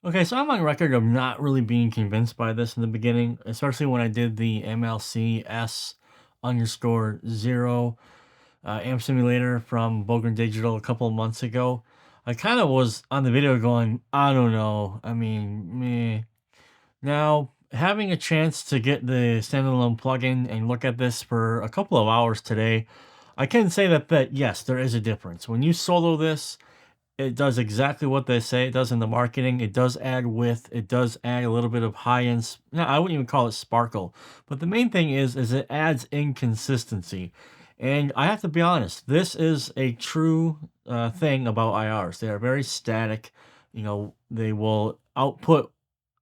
Okay, so I'm on record of not really being convinced by this in the beginning, especially when I did the MLCS underscore zero amp simulator from Bogren Digital a couple of months ago. I kind of was on the video going, I don't know. I mean, meh. Now, having a chance to get the standalone plugin and look at this for a couple of hours today, I can say that yes, there is a difference. When you solo this, it does exactly what they say it does in the marketing. It does add width. It does add a little bit of high-end. No, I wouldn't even call it sparkle. But the main thing is it adds inconsistency. And I have to be honest, this is a true thing about IRs. They are very static. They will output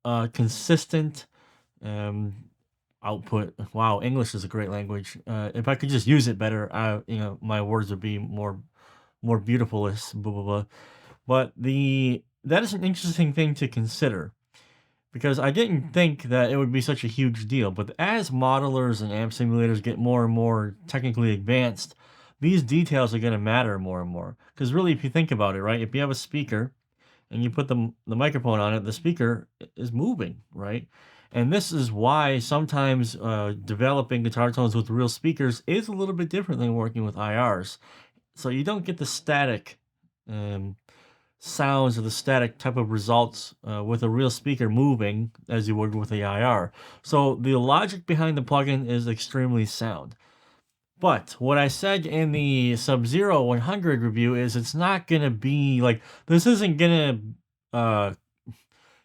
consistent um, output. Wow, English is a great language. If I could just use it better, my words would be more beautiful. Blah blah blah. But the that is an interesting thing to consider because I didn't think that it would be such a huge deal. But as modelers and amp simulators get more and more technically advanced, these details are going to matter more and more. Because really, if you think about it, right, if you have a speaker and you put the microphone on it, the speaker is moving, right? And this is why sometimes developing guitar tones with real speakers is a little bit different than working with IRs. So you don't get the static um, sounds or the static type of results with a real speaker moving as you would with the IR. So the logic behind the plugin is extremely sound. But what I said in the Sub-Zero 100 review is it's not going to be like, this isn't going to,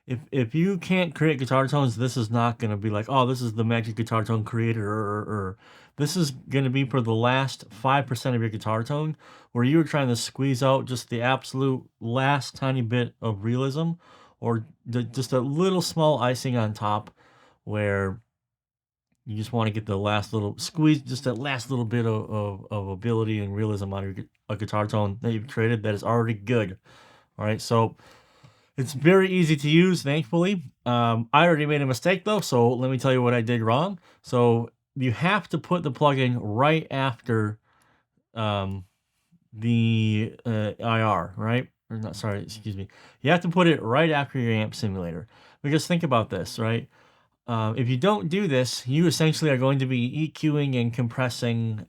if you can't create guitar tones, this is not going to be like, oh, this is the magic guitar tone creator. This is going to be for the last 5% of your guitar tone where you're trying to squeeze out just the absolute last tiny bit of realism or just a little small icing on top where you just want to get the last little squeeze, just that last little bit of ability and realism on a guitar tone that you've created that is already good. All right, so it's very easy to use, thankfully. I already made a mistake though, so let me tell you what I did wrong. So you have to put the plugin right after um, the IR, right? Or not, sorry, excuse me. You have to put it right after your amp simulator. Because think about this, right? If you don't do this, you essentially are going to be EQing and compressing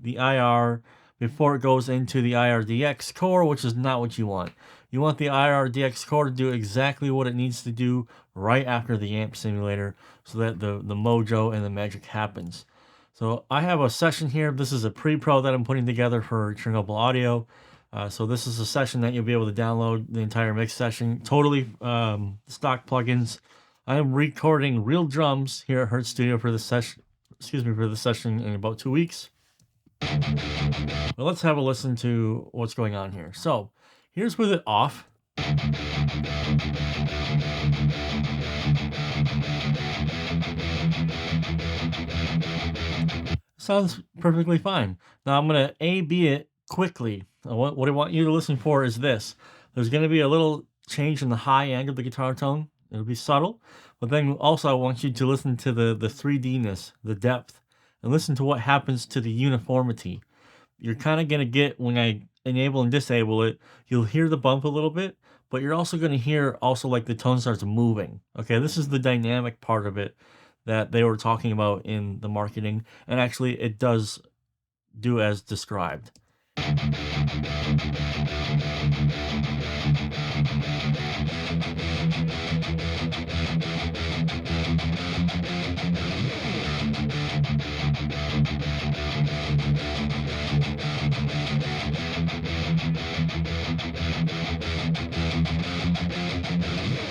the IR before it goes into the IRDX Core, which is not what you want. You want the IRDX Core to do exactly what it needs to do right after the amp simulator so that the mojo and the magic happens. So I have a session here. This is a pre-pro that I'm putting together for Chernobyl Audio. So this is a session that you'll be able to download the entire mix session, totally stock plugins. I am recording real drums here at Hertz Studio for the session. Excuse me, for the session in about 2 weeks. But let's have a listen to what's going on here. So here's with it off. Sounds perfectly fine. Now I'm gonna A/B it quickly. What I want you to listen for is this. There's gonna be a little change in the high end of the guitar tone. It'll be subtle, but then also I want you to listen to the 3D-ness, the depth, and listen to what happens to the uniformity. You're kind of gonna get when I enable and disable it, you'll hear the bump a little bit, but you're also gonna hear also like the tone starts moving. Okay, this is the dynamic part of it that they were talking about in the marketing, and actually it does do as described.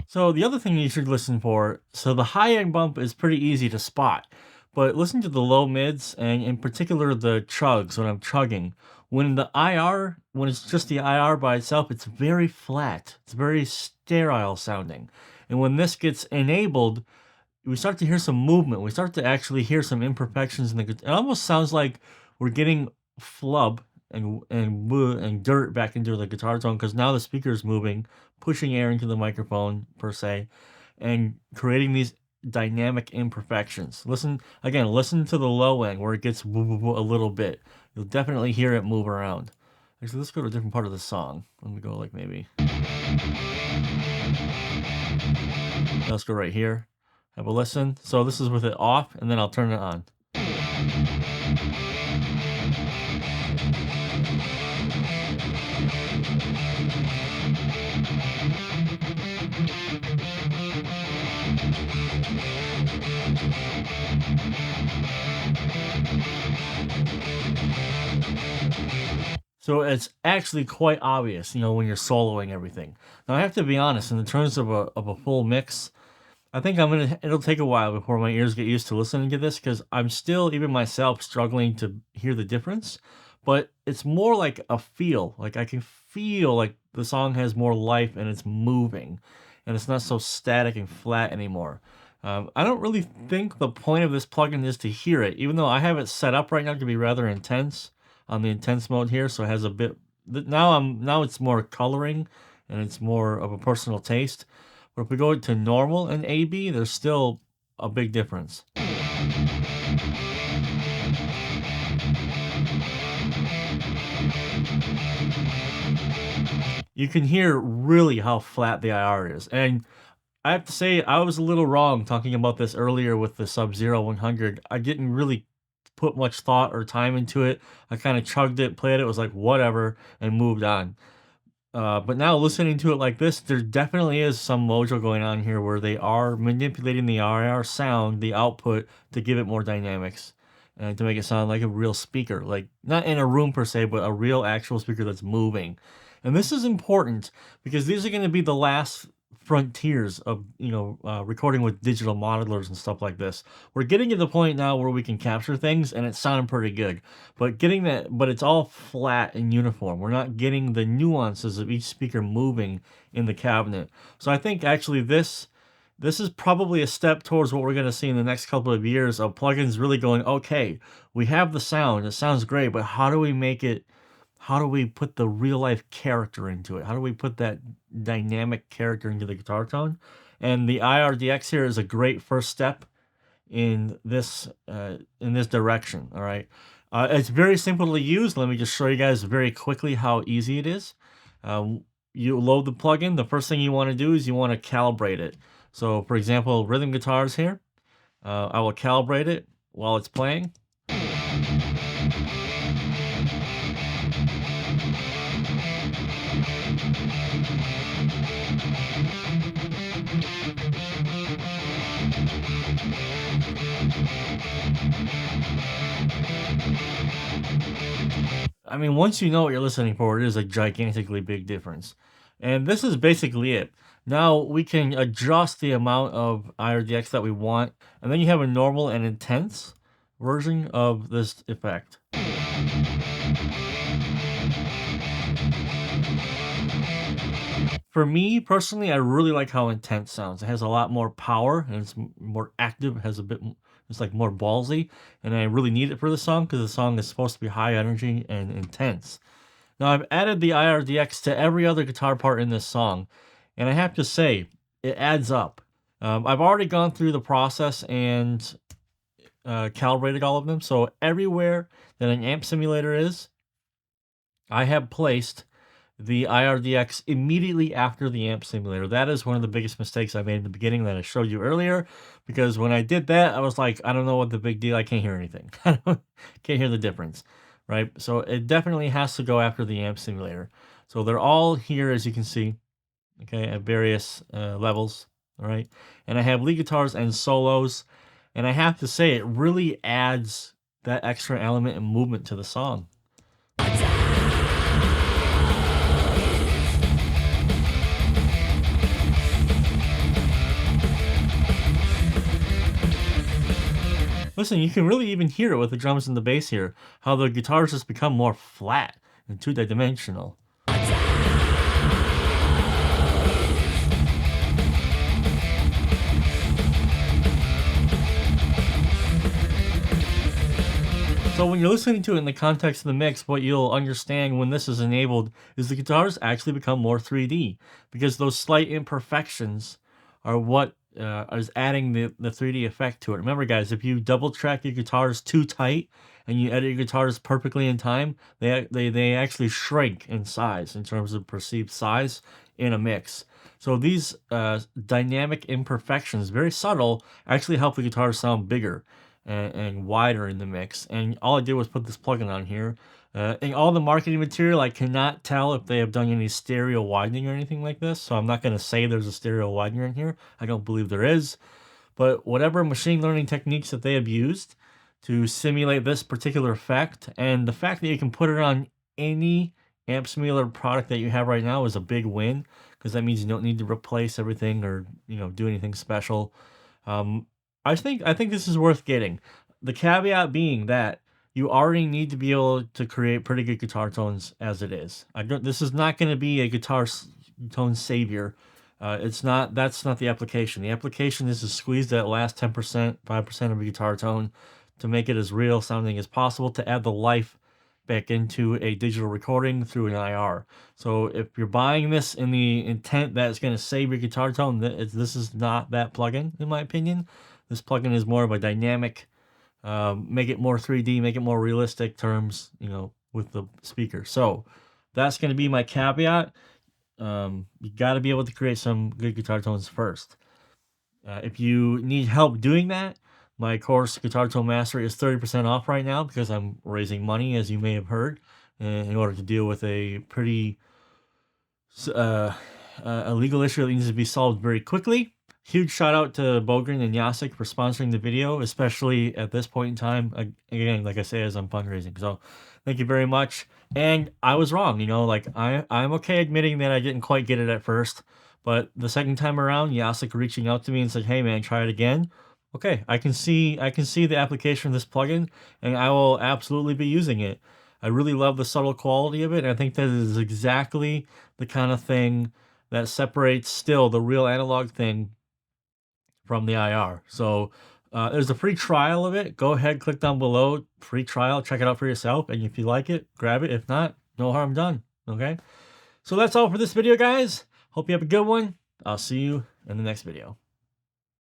So the other thing you should listen for, so the high end bump is pretty easy to spot, but listen to the low mids and in particular the chugs when I'm chugging. When it's just the IR by itself, it's very flat. It's very sterile sounding. And when this gets enabled, we start to hear some movement. We start to actually hear some imperfections in the guitar. It almost sounds like we're getting flub and dirt back into the guitar tone because now the speaker is moving, pushing air into the microphone per se, and creating these dynamic imperfections. Listen again. Listen to the low end where it gets a little bit. You'll definitely hear it move around. Actually, let's go to a different part of the song. Let me go like maybe. Let's go right here. Have a listen. So this is with it off, and then I'll turn it on. So it's actually quite obvious, when you're soloing everything. Now I have to be honest, in the terms of a full mix, I think it'll take a while before my ears get used to listening to this because I'm still, even myself, struggling to hear the difference. But it's more like a feel. Like I can feel like the song has more life and it's moving, and it's not so static and flat anymore. I don't really think the point of this plugin is to hear it, even though I have it set up right now to be rather intense on the intense mode here. So it has a bit. Now it's more coloring, and it's more of a personal taste. But if we go to normal and AB, there's still a big difference. You can hear really how flat the IR is. And I have to say, I was a little wrong talking about this earlier with the Sub-Zero 100. I didn't really put much thought or time into it. I kind of chugged it, played it, was like, whatever, and moved on. But now listening to it like this, there definitely is some mojo going on here where they are manipulating the IR sound, the output, to give it more dynamics and to make it sound like a real speaker, like not in a room per se, but a real actual speaker that's moving. And this is important because these are going to be the last frontiers of recording with digital modelers and stuff like this. We're getting to the point now where we can capture things and it's sounding pretty good, but it's all flat and uniform. We're not getting the nuances of each speaker moving in the cabinet. So I think actually this is probably a step towards what we're going to see in the next couple of years of plugins really going, okay, we have the sound, it sounds great, but how do we make it, how do we put the real life character into it? How do we put that dynamic character into the guitar tone? And the IRDX here is a great first step in this direction. All right, it's very simple to use. Let me just show you guys very quickly how easy it is. You load the plugin. The first thing you want to do is you want to calibrate it. So, for example, rhythm guitars here. I will calibrate it while it's playing. I mean, once you know what you're listening for, it is a gigantically big difference. And this is basically it. Now we can adjust the amount of IRDX that we want, and then you have a normal and intense version of this effect. For me personally, I really like how intense sounds. It has a lot more power and it's more active. It has it's like more ballsy, and I really need it for the song because the song is supposed to be high energy and intense. Now I've added the IRDX to every other guitar part in this song, and I have to say it adds up. I've already gone through the process and calibrated all of them. So everywhere that an amp simulator is, I have placed the IRDX immediately after the amp simulator. That is one of the biggest mistakes I made in the beginning that I showed you earlier, because when I did that, I was like, I don't know what the big deal, I can't hear anything. Can't hear the difference, right? So it definitely has to go after the amp simulator. So they're all here, as you can see, okay, at various levels, all right? And I have lead guitars and solos, and I have to say, it really adds that extra element and movement to the song. Listen, you can really even hear it with the drums and the bass here, how the guitars just become more flat and two-dimensional. So when you're listening to it in the context of the mix, what you'll understand when this is enabled is the guitars actually become more 3D, because those slight imperfections are what is adding the 3D effect to it. Remember, guys, if you double track your guitars too tight and you edit your guitars perfectly in time, they actually shrink in size in terms of perceived size in a mix. So these dynamic imperfections, very subtle, actually help the guitar sound bigger and wider in the mix. And all I did was put this plugin on here. In all the marketing material, I cannot tell if they have done any stereo widening or anything like this. So I'm not going to say there's a stereo widener in here. I don't believe there is. But whatever machine learning techniques that they have used to simulate this particular effect, and the fact that you can put it on any amp simulator product that you have right now is a big win, because that means you don't need to replace everything or do anything special. I think this is worth getting. The caveat being that you already need to be able to create pretty good guitar tones as it is. This is not going to be a guitar tone savior. It's not. That's not the application. The application is to squeeze that last 10%, 5% of a guitar tone to make it as real sounding as possible, to add the life back into a digital recording through an IR. So if you're buying this in the intent that it's going to save your guitar tone, this is not that plugin, in my opinion. This plugin is more of a dynamic, make it more 3D, make it more realistic terms, with the speaker. So that's going to be my caveat. You got to be able to create some good guitar tones first. If you need help doing that, my course, Guitar Tone Mastery, is 30% off right now because I'm raising money, as you may have heard, in order to deal with a pretty a legal issue that needs to be solved very quickly. Huge shout out to Bogren and Jacek for sponsoring the video, especially at this point in time. Again, like I say, as I'm fundraising. So thank you very much. And I was wrong, I'm okay admitting that I didn't quite get it at first, but the second time around, Jacek reaching out to me and said, "Hey man, try it again." Okay, I can see the application of this plugin, and I will absolutely be using it. I really love the subtle quality of it, and I think that is exactly the kind of thing that separates still the real analog thing from the IR. So there's a free trial of it. Go ahead, click down below, free trial, check it out for yourself, and if you like it, grab it. If not, no harm done, okay? So that's all for this video, guys. Hope you have a good one. I'll see you in the next video.